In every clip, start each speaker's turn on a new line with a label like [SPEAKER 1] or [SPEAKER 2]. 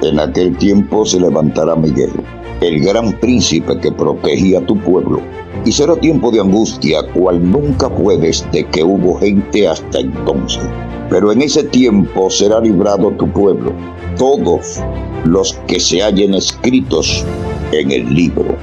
[SPEAKER 1] En aquel tiempo se levantará Miguel, el gran príncipe que protegía a tu pueblo, y será tiempo de angustia, cual nunca fue desde que hubo gente hasta entonces. Pero en ese tiempo será librado tu pueblo, todos los que se hallen escritos en el libro.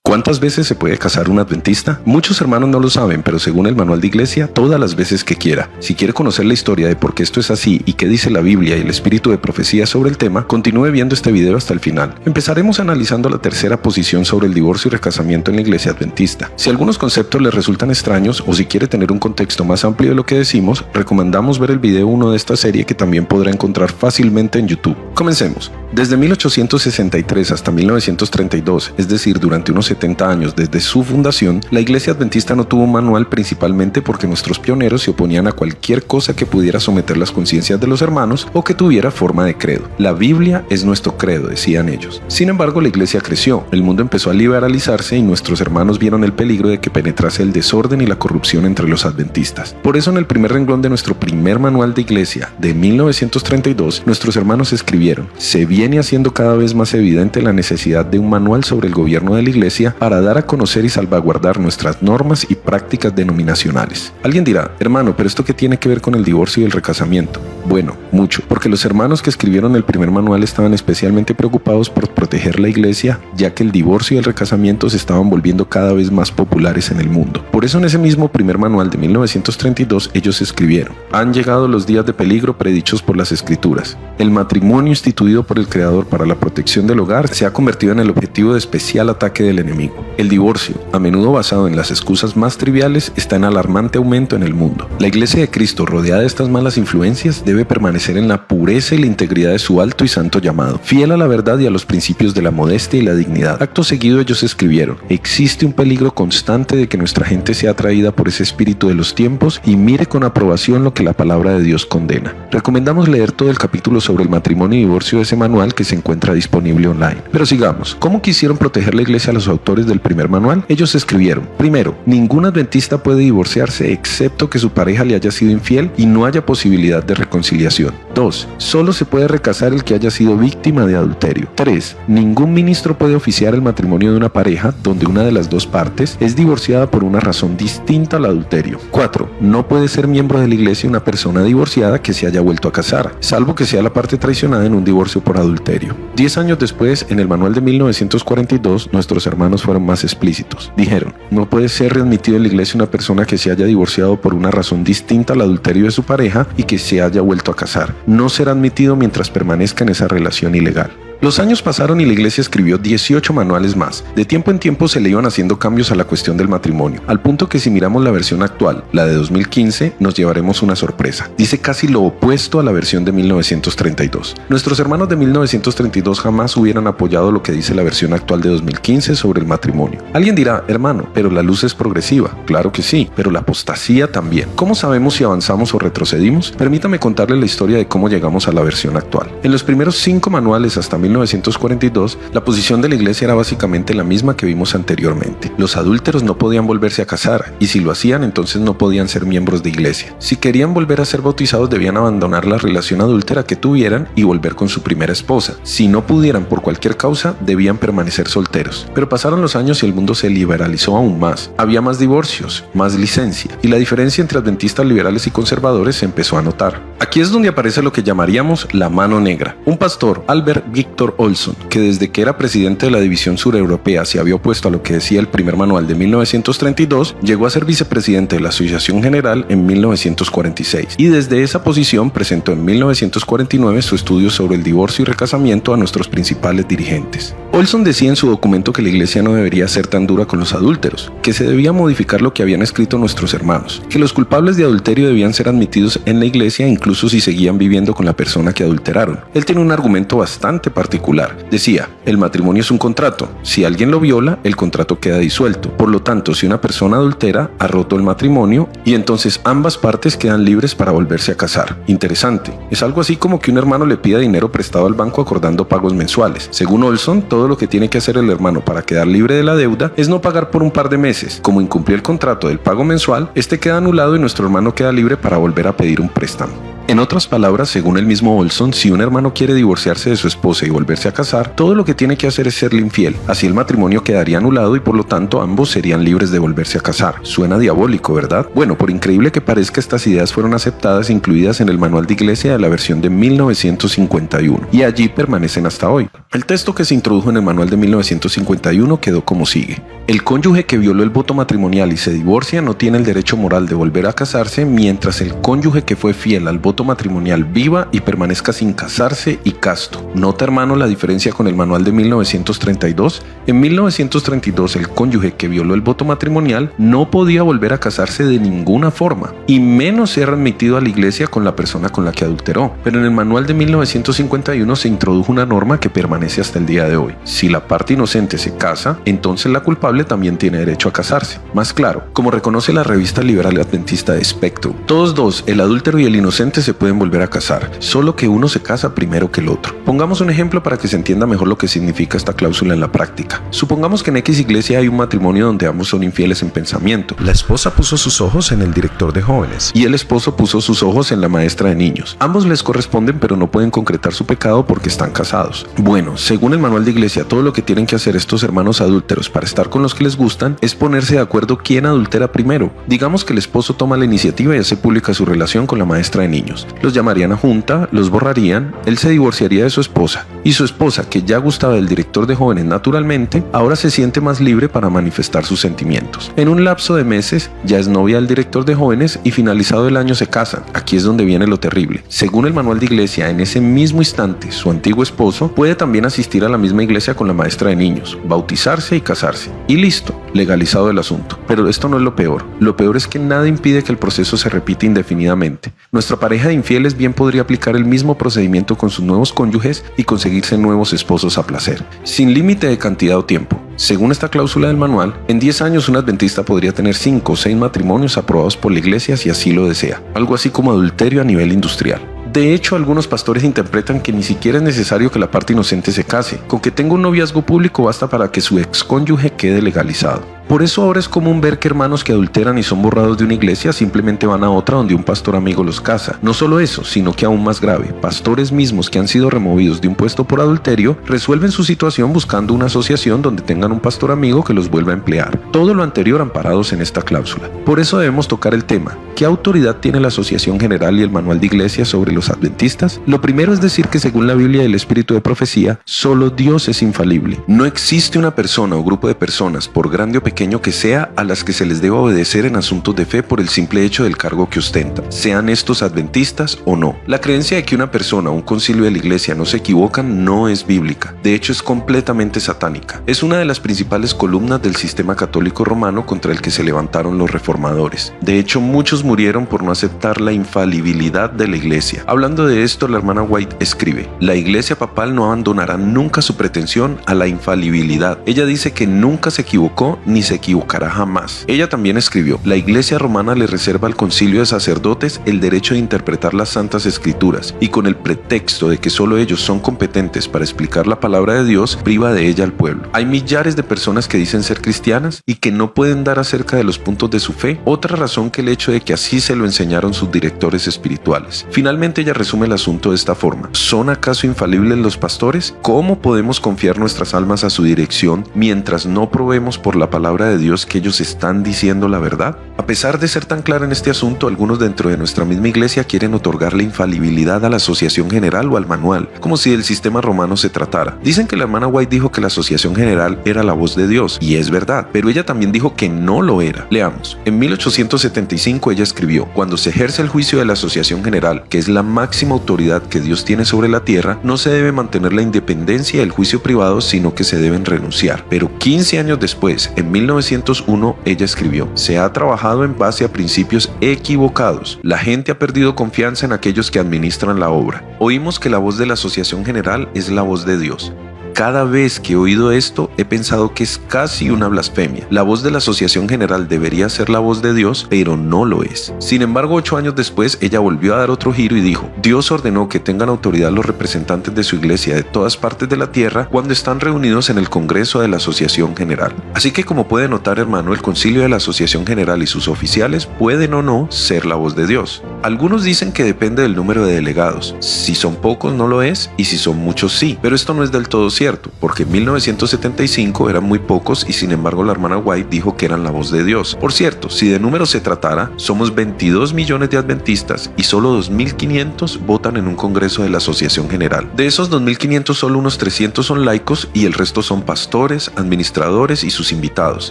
[SPEAKER 2] ¿Cuántas veces se puede casar un adventista? Muchos hermanos no lo saben, pero según el manual de iglesia, todas las veces que quiera. Si quiere conocer la historia de por qué esto es así y qué dice la Biblia y el espíritu de profecía sobre el tema, continúe viendo este video hasta el final. Empezaremos analizando la tercera posición sobre el divorcio y recasamiento en la iglesia adventista. Si algunos conceptos les resultan extraños o si quiere tener un contexto más amplio de lo que decimos, recomendamos ver el video 1 de esta serie que también podrá encontrar fácilmente en YouTube. Comencemos. Desde 1863 hasta 1932, es decir, durante unos 70 años desde su fundación, la iglesia adventista no tuvo un manual, principalmente porque nuestros pioneros se oponían a cualquier cosa que pudiera someter las conciencias de los hermanos o que tuviera forma de credo. La Biblia es nuestro credo, decían ellos. Sin embargo, la iglesia creció, el mundo empezó a liberalizarse y nuestros hermanos vieron el peligro de que penetrase el desorden y la corrupción entre los adventistas. Por eso, en el primer renglón de nuestro primer manual de iglesia de 1932, nuestros hermanos escribieron: se viene haciendo cada vez más evidente la necesidad de un manual sobre el gobierno de la iglesia para dar a conocer y salvaguardar nuestras normas y prácticas denominacionales. Alguien dirá: hermano, ¿pero esto qué tiene que ver con el divorcio y el recasamiento? Bueno, mucho, porque los hermanos que escribieron el primer manual estaban especialmente preocupados por proteger la iglesia, ya que el divorcio y el recasamiento se estaban volviendo cada vez más populares en el mundo. Por eso en ese mismo primer manual de 1932 ellos escribieron: han llegado los días de peligro predichos por las escrituras. El matrimonio instituido por el Creador para la protección del hogar se ha convertido en el objetivo de especial ataque del enemigo. El divorcio, a menudo basado en las excusas más triviales, está en alarmante aumento en el mundo. La Iglesia de Cristo, rodeada de estas malas influencias, debe permanecer en la pureza y la integridad de su alto y santo llamado, fiel a la verdad y a los principios de la modestia y la dignidad. Acto seguido ellos escribieron: existe un peligro constante de que nuestra gente sea atraída por ese espíritu de los tiempos y mire con aprobación lo que la palabra de Dios condena. Recomendamos leer todo el capítulo sobre el matrimonio y divorcio de ese manual que se encuentra disponible online. Pero sigamos. ¿Cómo quisieron proteger la iglesia a los autores del primer manual? Ellos escribieron: primero, ningún adventista puede divorciarse excepto que su pareja le haya sido infiel y no haya posibilidad de reconciliación. 2. Solo se puede recasar el que haya sido víctima de adulterio. 3. Ningún ministro puede oficiar el matrimonio de una pareja donde una de las dos partes es divorciada por una razón distinta al adulterio. 4. No puede ser miembro de la iglesia una persona divorciada que se haya vuelto a casar, salvo que sea la parte traicionada en un divorcio por adulterio. 10 años después, en el manual de 1942, nuestros hermanos fueron más explícitos. Dijeron: no puede ser readmitido en la iglesia una persona que se haya divorciado por una razón distinta al adulterio de su pareja y que se haya vuelto a casar. No será admitido mientras permanezca en esa relación ilegal. Los años pasaron y la iglesia escribió 18 manuales más. De tiempo en tiempo se le iban haciendo cambios a la cuestión del matrimonio, al punto que si miramos la versión actual, la de 2015, nos llevaremos una sorpresa. Dice casi lo opuesto a la versión de 1932. Nuestros hermanos de 1932 jamás hubieran apoyado lo que dice la versión actual de 2015 sobre el matrimonio. Alguien dirá: hermano, pero la luz es progresiva. Claro que sí, pero la apostasía también. ¿Cómo sabemos si avanzamos o retrocedimos? Permítame contarle la historia de cómo llegamos a la versión actual. En los primeros 5 manuales hasta 1942, la posición de la iglesia era básicamente la misma que vimos anteriormente. Los adúlteros no podían volverse a casar, y si lo hacían, entonces no podían ser miembros de iglesia. Si querían volver a ser bautizados, debían abandonar la relación adúltera que tuvieran y volver con su primera esposa. Si no pudieran por cualquier causa, debían permanecer solteros. Pero pasaron los años y el mundo se liberalizó aún más. Había más divorcios, más licencia, y la diferencia entre adventistas liberales y conservadores se empezó a notar. Aquí es donde aparece lo que llamaríamos la mano negra. Un pastor, Albert Victor Olson, que desde que era presidente de la división sureuropea se había opuesto a lo que decía el primer manual de 1932, llegó a ser vicepresidente de la Asociación General en 1946 y desde esa posición presentó en 1949 su estudio sobre el divorcio y recasamiento a nuestros principales dirigentes. Olson decía en su documento que la iglesia no debería ser tan dura con los adúlteros, que se debía modificar lo que habían escrito nuestros hermanos, que los culpables de adulterio debían ser admitidos en la iglesia incluso si seguían viviendo con la persona que adulteraron. Él tiene un argumento bastante particular particular. Decía, el matrimonio es un contrato. Si alguien lo viola, el contrato queda disuelto. Por lo tanto, si una persona adultera ha roto el matrimonio y entonces ambas partes quedan libres para volverse a casar. Interesante. Es algo así como que un hermano le pida dinero prestado al banco acordando pagos mensuales. Según Olson, todo lo que tiene que hacer el hermano para quedar libre de la deuda es no pagar por un par de meses. Como incumplió el contrato del pago mensual, este queda anulado y nuestro hermano queda libre para volver a pedir un préstamo. En otras palabras, según el mismo Olson, si un hermano quiere divorciarse de su esposa y volverse a casar, todo lo que tiene que hacer es serle infiel. Así el matrimonio quedaría anulado y por lo tanto ambos serían libres de volverse a casar. Suena diabólico, ¿verdad? Bueno, por increíble que parezca, estas ideas fueron aceptadas e incluidas en el Manual de Iglesia de la versión de 1951 y allí permanecen hasta hoy. El texto que se introdujo en el Manual de 1951 quedó como sigue. El cónyuge que violó el voto matrimonial y se divorcia no tiene el derecho moral de volver a casarse, mientras el cónyuge que fue fiel al voto matrimonial viva y permanezca sin casarse y casto. ¿Nota, hermano, la diferencia con el Manual de 1932? En 1932 el cónyuge que violó el voto matrimonial no podía volver a casarse de ninguna forma, y menos ser admitido a la iglesia con la persona con la que adulteró. Pero en el Manual de 1951 se introdujo una norma que permanece hasta el día de hoy. Si la parte inocente se casa, entonces la culpable también tiene derecho a casarse. Más claro, como reconoce la revista liberal adventista de Spectrum, todos dos, el adúltero y el inocente, se pueden volver a casar, solo que uno se casa primero que el otro. Pongamos un ejemplo para que se entienda mejor lo que significa esta cláusula en la práctica. Supongamos que en X iglesia hay un matrimonio donde ambos son infieles en pensamiento. La esposa puso sus ojos en el director de jóvenes y el esposo puso sus ojos en la maestra de niños. Ambos les corresponden, pero no pueden concretar su pecado porque están casados. Bueno, según el Manual de Iglesia, todo lo que tienen que hacer estos hermanos adúlteros para estar con los que les gustan es ponerse de acuerdo quién adultera primero. Digamos que el esposo toma la iniciativa y hace pública su relación con la maestra de niños. Los llamarían a junta, los borrarían, él se divorciaría de su esposa, y su esposa, que ya gustaba del director de jóvenes naturalmente, ahora se siente más libre para manifestar sus sentimientos. En un lapso de meses ya es novia del director de jóvenes y finalizado el año se casan. Aquí es donde viene lo terrible. Según el Manual de Iglesia, en ese mismo instante su antiguo esposo puede también asistir a la misma iglesia con la maestra de niños, bautizarse y casarse. Y listo, legalizado el asunto. Pero esto no es lo peor. Lo peor es que nada impide que el proceso se repita indefinidamente. Nuestra pareja de infieles bien podría aplicar el mismo procedimiento con sus nuevos cónyuges y conseguirse nuevos esposos a placer, sin límite de cantidad o tiempo. Según esta cláusula del manual, en 10 años un adventista podría tener 5 o 6 matrimonios aprobados por la iglesia si así lo desea, algo así como adulterio a nivel industrial. De hecho, algunos pastores interpretan que ni siquiera es necesario que la parte inocente se case. Con que tenga un noviazgo público basta para que su excónyuge quede legalizado. Por eso ahora es común ver que hermanos que adulteran y son borrados de una iglesia simplemente van a otra donde un pastor amigo los casa. No solo eso, sino que aún más grave, pastores mismos que han sido removidos de un puesto por adulterio resuelven su situación buscando una asociación donde tengan un pastor amigo que los vuelva a emplear. Todo lo anterior amparados en esta cláusula. Por eso debemos tocar el tema. ¿Qué autoridad tiene la Asociación General y el Manual de Iglesia sobre los adventistas? Lo primero es decir que según la Biblia y el Espíritu de Profecía, solo Dios es infalible. No existe una persona o grupo de personas, por grande o pequeño que sea, a las que se les deba obedecer en asuntos de fe por el simple hecho del cargo que ostentan, sean estos adventistas o no. La creencia de que una persona o un concilio de la iglesia no se equivocan no es bíblica. De hecho, es completamente satánica. Es una de las principales columnas del sistema católico romano contra el que se levantaron los reformadores. De hecho, muchos murieron por no aceptar la infalibilidad de la iglesia. Hablando de esto, la hermana White escribe: la iglesia papal no abandonará nunca su pretensión a la infalibilidad. Ella dice que nunca se equivocó ni se equivocará jamás. Ella también escribió: la iglesia romana le reserva al concilio de sacerdotes el derecho de interpretar las santas escrituras y con el pretexto de que solo ellos son competentes para explicar la palabra de Dios, priva de ella al pueblo. Hay millares de personas que dicen ser cristianas y que no pueden dar acerca de los puntos de su fe otra razón que el hecho de que así se lo enseñaron sus directores espirituales. Finalmente ella resume el asunto de esta forma: ¿son acaso infalibles los pastores? ¿Cómo podemos confiar nuestras almas a su dirección mientras no probemos por la palabra de Dios que ellos están diciendo la verdad? A pesar de ser tan clara en este asunto, algunos dentro de nuestra misma iglesia quieren otorgarle infalibilidad a la Asociación General o al manual, como si del sistema romano se tratara. Dicen que la hermana White dijo que la Asociación General era la voz de Dios, y es verdad, pero ella también dijo que no lo era. Leamos. En 1875 ella escribió: cuando se ejerce el juicio de la Asociación General, que es la máxima autoridad que Dios tiene sobre la tierra, no se debe mantener la independencia del juicio privado, sino que se deben renunciar. Pero 15 años después, en 1901 ella escribió: se ha trabajado en base a principios equivocados. La gente ha perdido confianza en aquellos que administran la obra. Oímos que la voz de la Asociación General es la voz de Dios. Cada vez que he oído esto, he pensado que es casi una blasfemia. La voz de la Asociación General debería ser la voz de Dios, pero no lo es. Sin embargo, 8 años después, ella volvió a dar otro giro y dijo: Dios ordenó que tengan autoridad los representantes de su iglesia de todas partes de la tierra cuando están reunidos en el Congreso de la Asociación General. Así que, como puede notar, hermano, el Concilio de la Asociación General y sus oficiales pueden o no ser la voz de Dios. Algunos dicen que depende del número de delegados. Si son pocos, no lo es, y si son muchos, sí. Pero esto no es del todo cierto, porque en 1975 eran muy pocos y sin embargo la hermana White dijo que eran la voz de Dios. Por cierto, si de números se tratara, somos 22 millones de adventistas y solo 2.500 votan en un congreso de la Asociación General. De esos 2.500 solo unos 300 son laicos y el resto son pastores, administradores y sus invitados.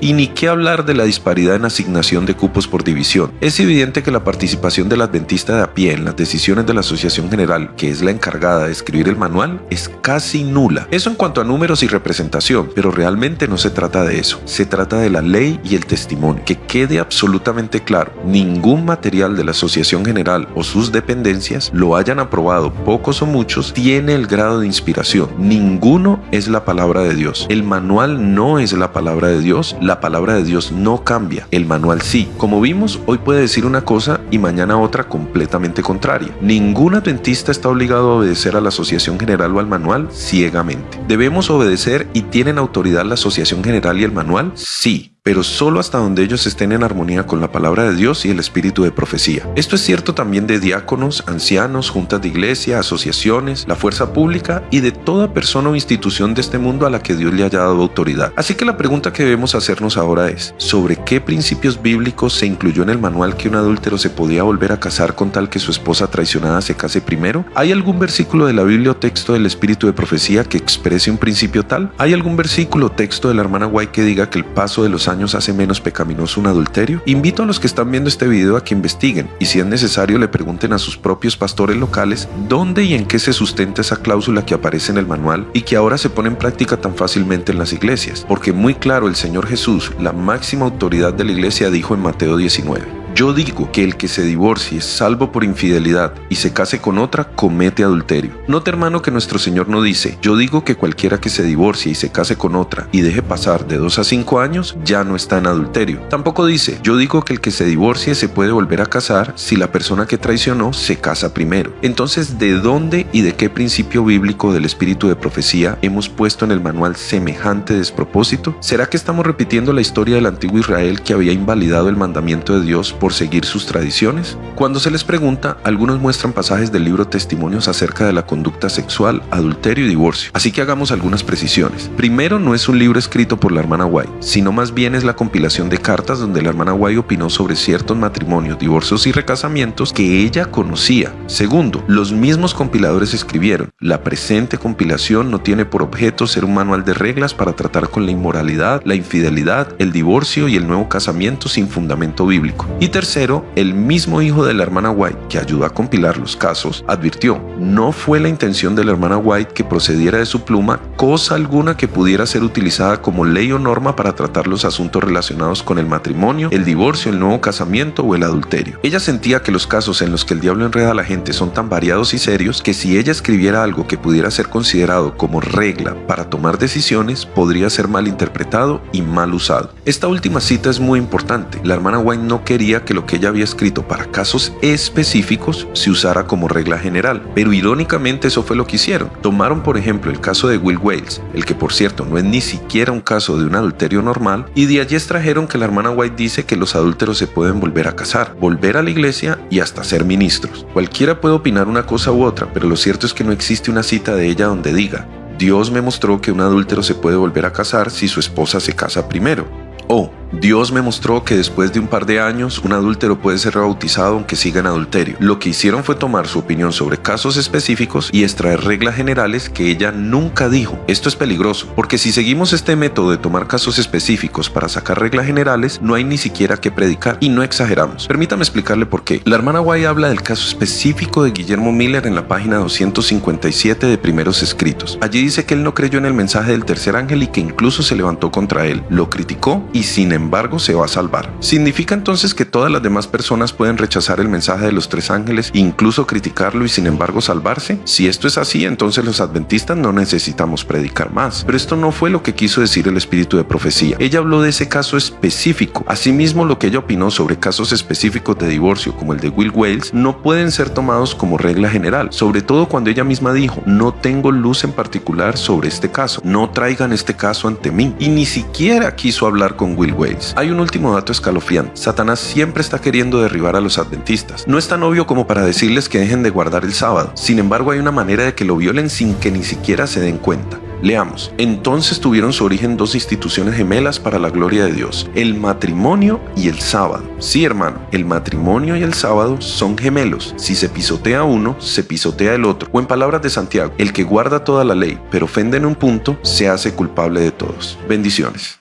[SPEAKER 2] Y ni qué hablar de la disparidad en asignación de cupos por división. Es evidente que la participación del adventista de a pie en las decisiones de la Asociación General, que es la encargada de escribir el manual, es casi nula. Eso en cuanto a números y representación, pero realmente no se trata de eso. Se trata de la ley y el testimonio. Que quede absolutamente claro, ningún material de la Asociación General o sus dependencias, lo hayan aprobado pocos o muchos, tiene el grado de inspiración. Ninguno es la palabra de Dios. El manual no es la palabra de Dios. La palabra de Dios no cambia. El manual sí. Como vimos, hoy puede decir una cosa y mañana otra completamente contraria. Ningún adventista está obligado a obedecer a la Asociación General o al manual ciegamente. ¿Debemos obedecer y tienen autoridad la Asociación General y el manual? Sí, pero solo hasta donde ellos estén en armonía con la palabra de Dios y el espíritu de profecía. Esto es cierto también de diáconos, ancianos, juntas de iglesia, asociaciones, la fuerza pública y de toda persona o institución de este mundo a la que Dios le haya dado autoridad. Así que la pregunta que debemos hacernos ahora es: ¿sobre qué principios bíblicos se incluyó en el manual que un adúltero se podía volver a casar con tal que su esposa traicionada se case primero? ¿Hay algún versículo de la Biblia o texto del espíritu de profecía que exprese un principio tal? ¿Hay algún versículo o texto de la hermana White que diga que el paso de los años hace menos pecaminoso un adulterio? Invito a los que están viendo este video a que investiguen y, si es necesario, le pregunten a sus propios pastores locales dónde y en qué se sustenta esa cláusula que aparece en el manual y que ahora se pone en práctica tan fácilmente en las iglesias. Porque muy claro, el Señor Jesús, la máxima autoridad de la iglesia, dijo en Mateo 19: yo digo que el que se divorcie salvo por infidelidad y se case con otra comete adulterio. Note, hermano, que nuestro Señor no dice: yo digo que cualquiera que se divorcie y se case con otra y deje pasar de 2 a 5 años ya no está en adulterio. Tampoco dice: yo digo que el que se divorcie se puede volver a casar si la persona que traicionó se casa primero. Entonces, ¿de dónde y de qué principio bíblico del espíritu de profecía hemos puesto en el manual semejante despropósito? ¿Será que estamos repitiendo la historia del antiguo Israel, que había invalidado el mandamiento de Dios por seguir sus tradiciones? Cuando se les pregunta, algunos muestran pasajes del libro Testimonios acerca de la conducta sexual, adulterio y divorcio. Así que hagamos algunas precisiones. Primero, no es un libro escrito por la hermana White, sino más bien es la compilación de cartas donde la hermana White opinó sobre ciertos matrimonios, divorcios y recasamientos que ella conocía. Segundo, los mismos compiladores escribieron: la presente compilación no tiene por objeto ser un manual de reglas para tratar con la inmoralidad, la infidelidad, el divorcio y el nuevo casamiento sin fundamento bíblico. Y tercero, el mismo hijo de la hermana White, que ayudó a compilar los casos, advirtió: no fue la intención de la hermana White que procediera de su pluma cosa alguna que pudiera ser utilizada como ley o norma para tratar los asuntos relacionados con el matrimonio, el divorcio, el nuevo casamiento o el adulterio. Ella sentía que los casos en los que el diablo enreda a la gente son tan variados y serios que si ella escribiera algo que pudiera ser considerado como regla para tomar decisiones, podría ser mal interpretado y mal usado. Esta última cita es muy importante. La hermana White no quería que lo que ella había escrito para casos específicos se usara como regla general, pero irónicamente eso fue lo que hicieron. Tomaron, por ejemplo, el caso de Will Wales, el que por cierto no es ni siquiera un caso de un adulterio normal, y de allí extrajeron que la hermana White dice que los adúlteros se pueden volver a casar, volver a la iglesia y hasta ser ministros. Cualquiera puede opinar una cosa u otra, pero lo cierto es que no existe una cita de ella donde diga: Dios me mostró que un adúltero se puede volver a casar si su esposa se casa primero, o Dios me mostró que después de un par de años, un adúltero puede ser rebautizado aunque siga en adulterio. Lo que hicieron fue tomar su opinión sobre casos específicos y extraer reglas generales que ella nunca dijo. Esto es peligroso, porque si seguimos este método de tomar casos específicos para sacar reglas generales, no hay ni siquiera que predicar, y no exageramos. Permítame explicarle por qué. La hermana White habla del caso específico de Guillermo Miller en la página 257 de Primeros Escritos. Allí dice que él no creyó en el mensaje del tercer ángel y que incluso se levantó contra él, lo criticó y sin embargo se va a salvar. ¿Significa entonces que todas las demás personas pueden rechazar el mensaje de los tres ángeles, incluso criticarlo y sin embargo salvarse? Si esto es así, entonces los adventistas no necesitamos predicar más. Pero esto no fue lo que quiso decir el espíritu de profecía. Ella habló de ese caso específico. Asimismo, lo que ella opinó sobre casos específicos de divorcio como el de Will Wales no pueden ser tomados como regla general, sobre todo cuando ella misma dijo: no tengo luz en particular sobre este caso, no traigan este caso ante mí, y ni siquiera quiso hablar con Will Wales. Hay un último dato escalofriante: Satanás siempre está queriendo derribar a los adventistas. No es tan obvio como para decirles que dejen de guardar el sábado, sin embargo hay una manera de que lo violen sin que ni siquiera se den cuenta. Leamos. Entonces tuvieron su origen dos instituciones gemelas para la gloria de Dios: el matrimonio y el sábado. Sí, hermano, el matrimonio y el sábado son gemelos. Si se pisotea uno, se pisotea el otro. O en palabras de Santiago: el que guarda toda la ley, pero ofende en un punto, se hace culpable de todos. Bendiciones.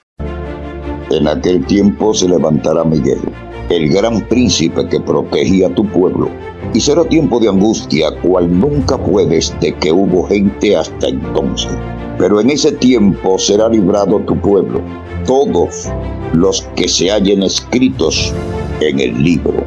[SPEAKER 1] En aquel tiempo se levantará Miguel, el gran príncipe que protegía a tu pueblo, y será tiempo de angustia cual nunca fue desde que hubo gente hasta entonces. Pero en ese tiempo será librado tu pueblo, todos los que se hallen escritos en el libro.